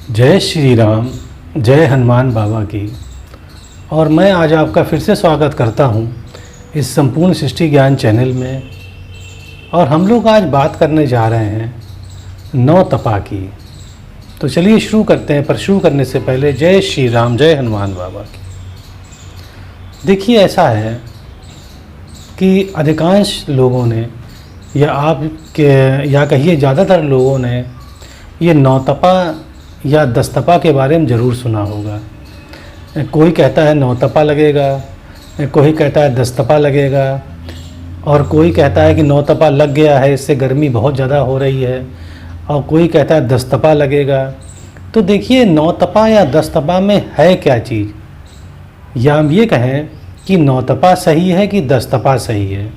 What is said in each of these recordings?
जय श्री राम, जय हनुमान बाबा की। और मैं आज आपका फिर से स्वागत करता हूं इस संपूर्ण सृष्टि ज्ञान चैनल में। और हम लोग आज बात करने जा रहे हैं 9 तपा की। तो चलिए शुरू करते हैं, पर शुरू करने से पहले जय श्री राम, जय हनुमान बाबा की। देखिए, ऐसा है कि अधिकांश लोगों ने या कहिए ज़्यादातर लोगों ने ये 9 तपा या 10 तपा के बारे में ज़रूर सुना होगा। कोई कहता है 9 तपा लगेगा, कोई कहता है 10 तपा लगेगा, और कोई कहता है कि 9 तपा लग गया है, इससे गर्मी बहुत ज़्यादा हो रही है, और कोई कहता है 10 तपा लगेगा। तो देखिए, 9 तपा या 10 तपा में है क्या चीज़, या हम ये कहें कि 9 तपा सही है कि 10 तपा सही है।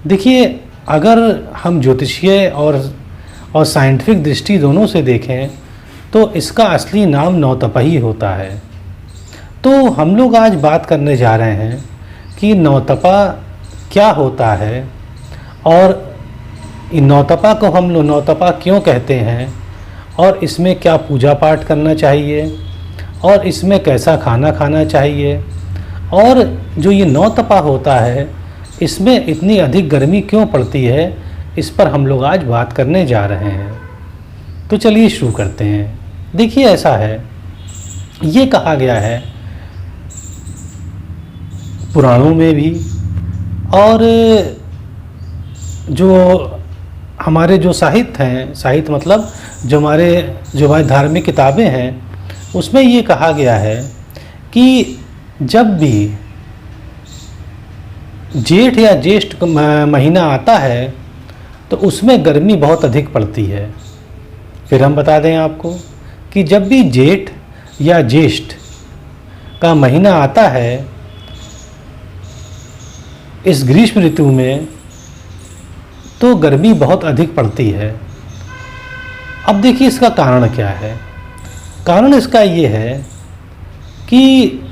देखिए, अगर हम ज्योतिषीय और साइंटिफिक दृष्टि दोनों से देखें तो इसका असली नाम 9 तपा ही होता है। तो हम लोग आज बात करने जा रहे हैं कि 9 तपा क्या होता है, और इन 9 तपा को हम लोग 9 तपा क्यों कहते हैं, और इसमें क्या पूजा पाठ करना चाहिए, और इसमें कैसा खाना खाना चाहिए, और जो ये 9 तपा होता है इसमें इतनी अधिक गर्मी क्यों पड़ती है, इस पर हम लोग आज बात करने जा रहे हैं। तो चलिए शुरू करते हैं। देखिए, ऐसा है, ये कहा गया है पुराणों में भी, और जो हमारे जो साहित्य हैं, साहित्य मतलब जो हमारी धार्मिक किताबें हैं, उसमें ये कहा गया है कि जब भी जेठ या ज्येष्ठ महीना आता है तो उसमें गर्मी बहुत अधिक पड़ती है। फिर हम बता दें आपको कि जब भी जेठ या ज्येष्ठ का महीना आता है इस ग्रीष्म ऋतु में, तो गर्मी बहुत अधिक पड़ती है। अब देखिए, इसका कारण क्या है। कारण इसका ये है कि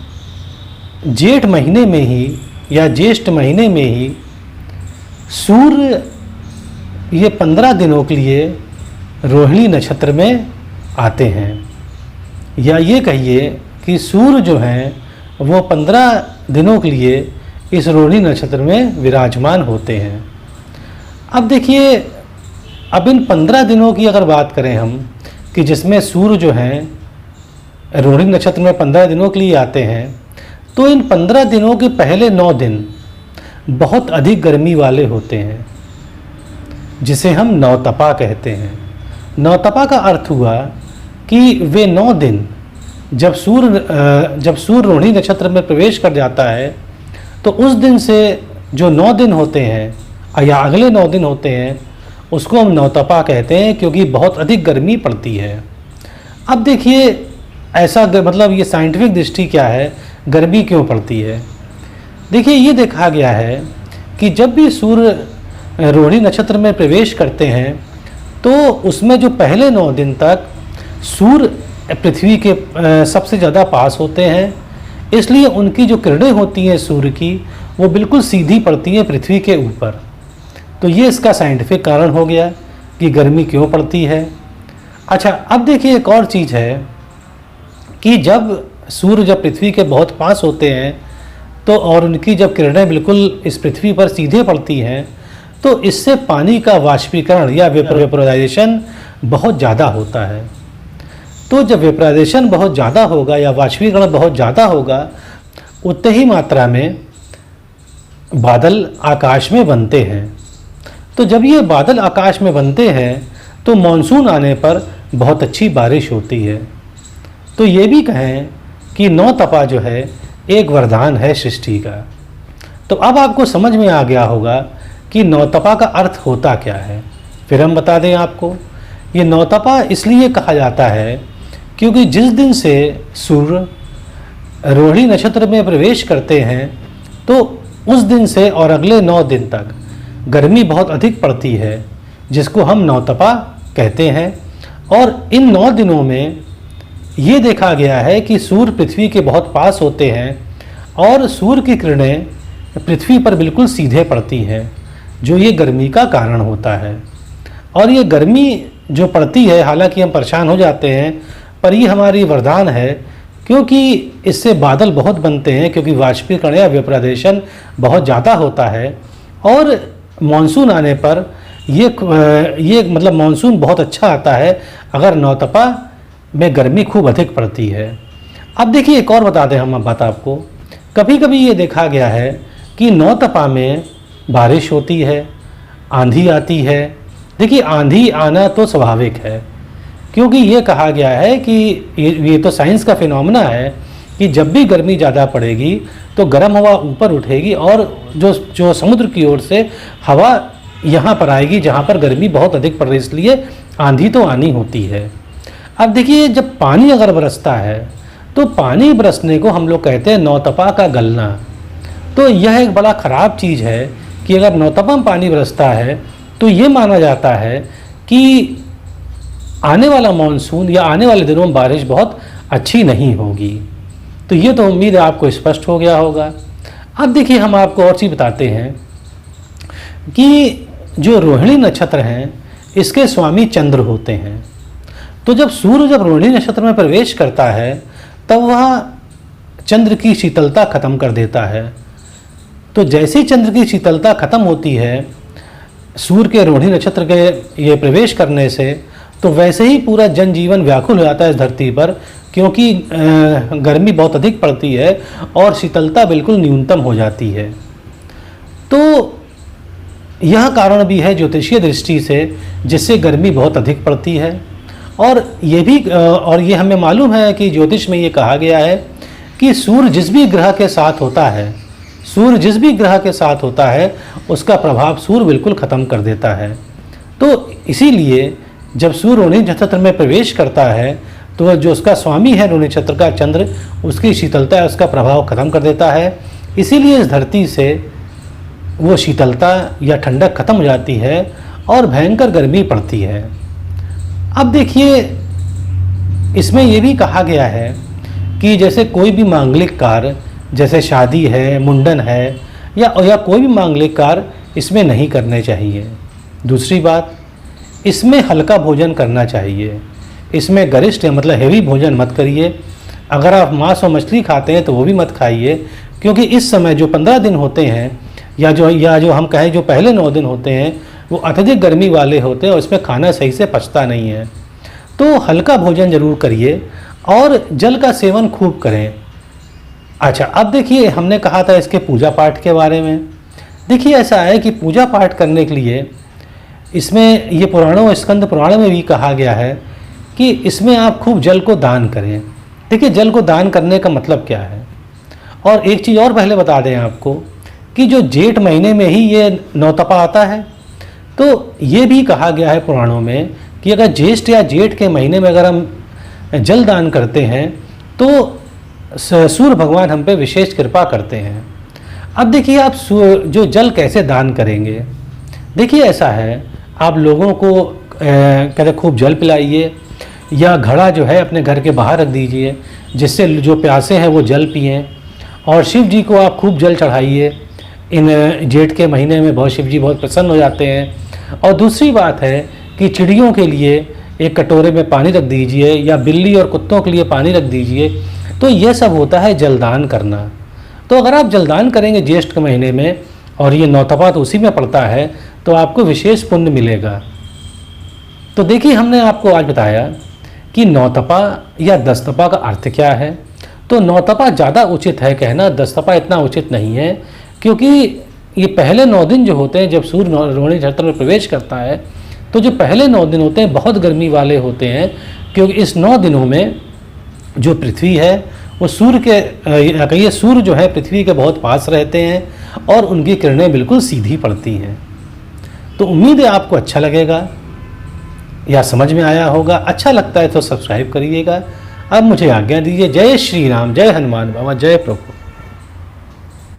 जेठ महीने में ही या ज्येष्ठ महीने में ही सूर्य ये 15 दिनों के लिए रोहिणी नक्षत्र में आते हैं, या ये कहिए कि सूर्य जो हैं वो 15 दिनों के लिए इस रोहिणी नक्षत्र में विराजमान होते हैं। अब देखिए, अब इन 15 दिनों की अगर बात करें हम, कि जिसमें सूर्य जो हैं रोहिणी नक्षत्र में 15 दिनों के लिए आते हैं, तो इन 15 दिनों के पहले 9 दिन बहुत अधिक गर्मी वाले होते हैं, जिसे हम 9 तपा कहते हैं। 9 तपा का अर्थ हुआ कि वे 9 दिन जब सूर्य रोहिणी नक्षत्र में प्रवेश कर जाता है, तो उस दिन से जो 9 दिन होते हैं या अगले 9 दिन होते हैं, उसको हम 9 तपा कहते हैं, क्योंकि बहुत अधिक गर्मी पड़ती है। अब देखिए, ऐसा मतलब ये साइंटिफिक दृष्टि क्या है, गर्मी क्यों पड़ती है। देखिए, ये देखा गया है कि जब भी सूर्य रोहिणी नक्षत्र में प्रवेश करते हैं तो उसमें जो पहले 9 दिन तक सूर्य पृथ्वी के सबसे ज़्यादा पास होते हैं, इसलिए उनकी जो किरणें होती हैं सूर्य की, वो बिल्कुल सीधी पड़ती हैं पृथ्वी के ऊपर। तो ये इसका साइंटिफिक कारण हो गया कि गर्मी क्यों पड़ती है। अच्छा, अब देखिए, एक और चीज़ है कि जब पृथ्वी के बहुत पास होते हैं तो और उनकी जब किरणें बिल्कुल इस पृथ्वी पर सीधे पड़ती हैं, तो इससे पानी का वाष्पीकरण या वेपराइजेशन बहुत ज़्यादा होता है। तो जब वेपराइजेशन बहुत ज़्यादा होगा या वाष्पीकरण बहुत ज़्यादा होगा, उतनी ही मात्रा में बादल आकाश में बनते हैं। तो जब ये बादल आकाश में बनते हैं तो मानसून आने पर बहुत अच्छी बारिश होती है। तो ये भी कहें कि 9 तपा जो है एक वरदान है सृष्टि का। तो अब आपको समझ में आ गया होगा कि 9 तपा का अर्थ होता क्या है। फिर हम बता दें आपको, ये 9 तपा इसलिए कहा जाता है क्योंकि जिस दिन से सूर्य रोहिणी नक्षत्र में प्रवेश करते हैं, तो उस दिन से और अगले 9 दिन तक गर्मी बहुत अधिक पड़ती है, जिसको हम 9 तपा कहते हैं। और इन 9 दिनों में ये देखा गया है कि सूर्य पृथ्वी के बहुत पास होते हैं और सूर्य की किरणें पृथ्वी पर बिल्कुल सीधे पड़ती हैं, जो ये गर्मी का कारण होता है। और ये गर्मी जो पड़ती है, हालांकि हम परेशान हो जाते हैं, पर ये हमारी वरदान है, क्योंकि इससे बादल बहुत बनते हैं, क्योंकि वाष्पीकरण या वेपराइजेशन बहुत ज़्यादा होता है। और मानसून आने पर ये मतलब मानसून बहुत अच्छा आता है अगर नौतपा में गर्मी खूब अधिक पड़ती है। अब देखिए एक और बता दें हम बात आपको, कभी कभी ये देखा गया है कि नौतपा में बारिश होती है, आंधी आती है। देखिए आंधी आना तो स्वाभाविक है, क्योंकि ये कहा गया है कि ये तो साइंस का फिनोमेना है कि जब भी गर्मी ज़्यादा पड़ेगी तो गर्म हवा ऊपर उठेगी और जो समुद्र की ओर से हवा यहाँ पर आएगी जहाँ पर गर्मी बहुत अधिक पड़ रही है, इसलिए आंधी तो आनी होती है। अब देखिए जब पानी अगर बरसता है तो पानी बरसने को हम लोग कहते हैं नौतपा का गलना। तो यह एक बड़ा ख़राब चीज़ है कि अगर नौतपा में पानी बरसता है तो ये माना जाता है कि आने वाला मानसून या आने वाले दिनों में बारिश बहुत अच्छी नहीं होगी। तो ये तो उम्मीद है आपको स्पष्ट हो गया होगा। अब देखिए हम आपको और चीज़ बताते हैं कि जो रोहिणी नक्षत्र हैं इसके स्वामी चंद्र होते हैं। तो जब सूर्य जब रोहिणी नक्षत्र में प्रवेश करता है तब वह चंद्र की शीतलता खत्म कर देता है। तो जैसे ही चंद्र की शीतलता खत्म होती है सूर्य के रोहिणी नक्षत्र के ये प्रवेश करने से, तो वैसे ही पूरा जनजीवन व्याकुल हो जाता है इस धरती पर, क्योंकि गर्मी बहुत अधिक पड़ती है और शीतलता बिल्कुल न्यूनतम हो जाती है। तो यह कारण भी है ज्योतिषीय दृष्टि से जिससे गर्मी बहुत अधिक पड़ती है। और ये हमें मालूम है कि ज्योतिष में ये कहा गया है कि सूर्य जिस भी ग्रह के साथ होता है उसका प्रभाव सूर्य बिल्कुल ख़त्म कर देता है। तो इसीलिए जब सूर्य रोहिणी नक्षत्र में प्रवेश करता है तो जो उसका स्वामी है रोहिणी नक्षत्र का चंद्र, उसकी शीतलता उसका प्रभाव ख़त्म कर देता है। इसीलिए इस धरती से वो शीतलता या ठंडक खत्म हो जाती है और भयंकर गर्मी पड़ती है। अब देखिए इसमें यह भी कहा गया है कि जैसे कोई भी मांगलिक कार्य, जैसे शादी है, मुंडन है या कोई भी मांगलिक कार्य इसमें नहीं करने चाहिए। दूसरी बात, इसमें हल्का भोजन करना चाहिए। इसमें गरिष्ठ मतलब हेवी भोजन मत करिए। अगर आप मांस और मछली खाते हैं तो वो भी मत खाइए, क्योंकि इस समय जो 15 दिन होते हैं या जो हम कहें जो पहले 9 दिन होते हैं वो अत्यधिक गर्मी वाले होते हैं और इसमें खाना सही से पचता नहीं है। तो हल्का भोजन ज़रूर करिए और जल का सेवन खूब करें। अच्छा, अब देखिए हमने कहा था इसके पूजा पाठ के बारे में। देखिए ऐसा है कि पूजा पाठ करने के लिए इसमें ये पुराणों स्कंद पुराण में भी कहा गया है कि इसमें आप खूब जल को दान करें। देखिए जल को दान करने का मतलब क्या है। और एक चीज़ और पहले बता दें आपको कि जो जेठ महीने में ही ये नौतपा आता है, तो ये भी कहा गया है पुराणों में कि अगर ज्येष्ठ या जेठ के महीने में अगर हम जल दान करते हैं तो सूर्य भगवान हम पे विशेष कृपा करते हैं। अब देखिए आप जो जल कैसे दान करेंगे। देखिए ऐसा है, आप लोगों को कहते खूब जल पिलाइए या घड़ा जो है अपने घर के बाहर रख दीजिए जिससे जो प्यासे हैं वो जल पिएं। और शिव जी को आप खूब जल चढ़ाइए। इन जेठ के महीने में शिव जी बहुत प्रसन्न हो जाते हैं। और दूसरी बात है कि चिड़ियों के लिए एक कटोरे में पानी रख दीजिए या बिल्ली और कुत्तों के लिए पानी रख दीजिए। तो यह सब होता है जलदान करना। तो अगर आप जलदान करेंगे ज्येष्ठ के महीने में और ये नौतपा तो उसी में पड़ता है तो आपको विशेष पुण्य मिलेगा। तो देखिए हमने आपको आज बताया कि नौतपा या दस्तपा का अर्थ क्या है। तो नौतपा ज़्यादा उचित है कहना, दस्तपा इतना उचित नहीं है, क्योंकि ये पहले 9 दिन जो होते हैं जब सूर्य रोहिणी नक्षत्र में प्रवेश करता है तो जो पहले 9 दिन होते हैं बहुत गर्मी वाले होते हैं, क्योंकि इस 9 दिनों में जो पृथ्वी है वो सूर्य जो है पृथ्वी के बहुत पास रहते हैं और उनकी किरणें बिल्कुल सीधी पड़ती हैं। तो उम्मीद है आपको अच्छा लगेगा या समझ में आया होगा। अच्छा लगता है तो सब्सक्राइब करिएगा। अब मुझे आज्ञा दीजिए। जय श्री राम, जय हनुमान बाबा, जय प्रभु।